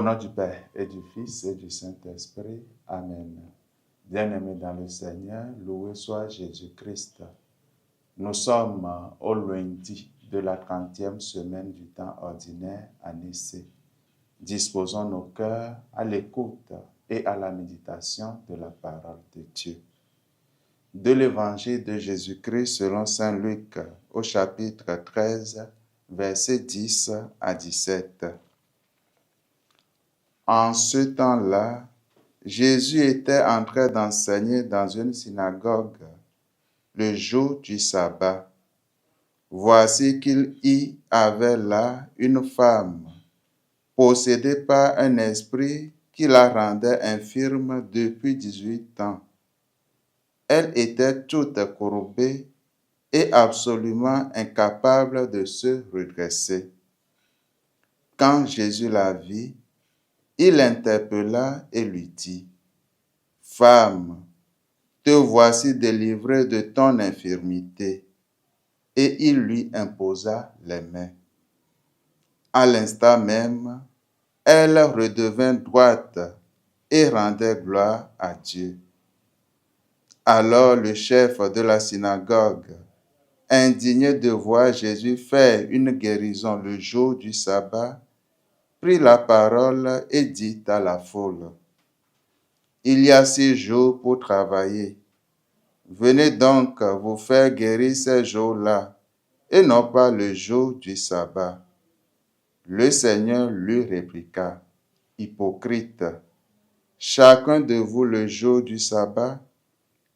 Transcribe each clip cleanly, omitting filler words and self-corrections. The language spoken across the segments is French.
nom du Père et du Fils et du Saint-Esprit. Amen. Bien-aimés dans le Seigneur, loué soit Jésus-Christ. Nous sommes au lundi de la 30e semaine du temps ordinaire, année C. Disposons nos cœurs à l'écoute et à la méditation de la parole de Dieu. De l'Évangile de Jésus-Christ selon saint Luc, au chapitre 13, versets 10 à 17. En ce temps-là, Jésus était en train d'enseigner dans une synagogue le jour du sabbat. Voici qu'il y avait là une femme, possédée par un esprit qui la rendait infirme depuis 18 ans. Elle était toute courbée et absolument incapable de se redresser. Quand Jésus la vit, il l'interpella et lui dit : « Femme, te voici délivrée de ton infirmité. » Et il lui imposa les mains. À l'instant même, elle redevint droite et rendait gloire à Dieu. Alors le chef de la synagogue, indigné de voir Jésus faire une guérison le jour du sabbat, prit la parole et dit à la foule : « Il y a 6 jours pour travailler. Venez donc vous faire guérir ces jours-là, et non pas le jour du sabbat. » Le Seigneur lui répliqua : « Hypocrite, chacun de vous le jour du sabbat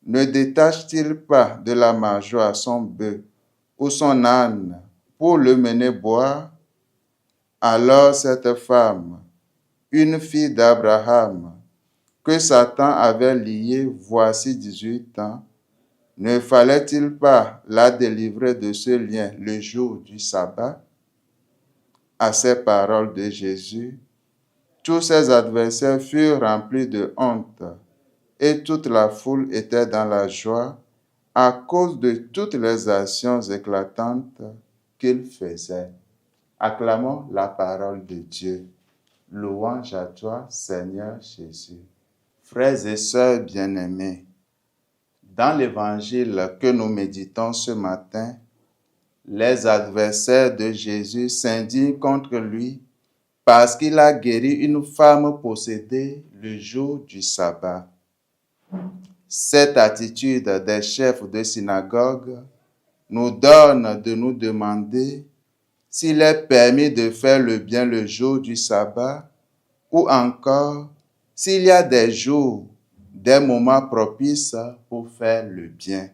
ne détache-t-il pas de la mangeoire son bœuf ou son âne pour le mener boire ? Alors cette femme, une fille d'Abraham, que Satan avait liée voici 18 ans, ne fallait-il pas la délivrer de ce lien le jour du sabbat ? » À ces paroles de Jésus, tous ses adversaires furent remplis de honte et toute la foule était dans la joie à cause de toutes les actions éclatantes qu'il faisait. Acclamons la parole de Dieu. Louange à toi, Seigneur Jésus. Frères et sœurs bien-aimés, dans l'évangile que nous méditons ce matin, les adversaires de Jésus s'indignent contre lui parce qu'il a guéri une femme possédée le jour du sabbat. Cette attitude des chefs de synagogue nous donne de nous demander s'il est permis de faire le bien le jour du sabbat ou encore s'il y a des jours, des moments propices pour faire le bien.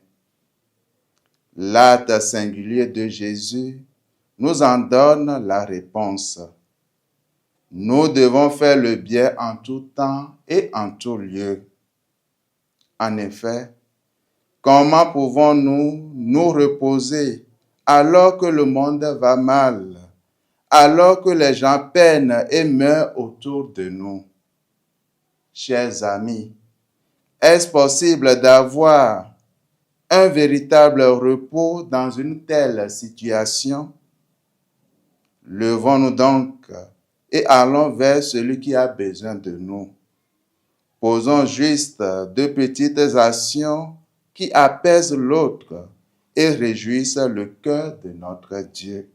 L'acte singulier de Jésus nous en donne la réponse. Nous devons faire le bien en tout temps et en tout lieu. En effet, comment pouvons-nous nous reposer alors que le monde va mal, alors que les gens peinent et meurent autour de nous? Chers amis, est-ce possible d'avoir un véritable repos dans une telle situation? Levons-nous donc et allons vers celui qui a besoin de nous. Posons juste 2 petites actions qui apaisent l'autre et réjouissent le cœur de notre Dieu.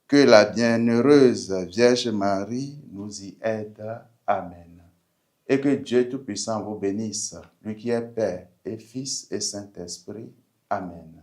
Que la bienheureuse Vierge Marie nous y aide. Amen. Et que Dieu Tout-Puissant vous bénisse, lui qui est Père et Fils et Saint-Esprit. Amen.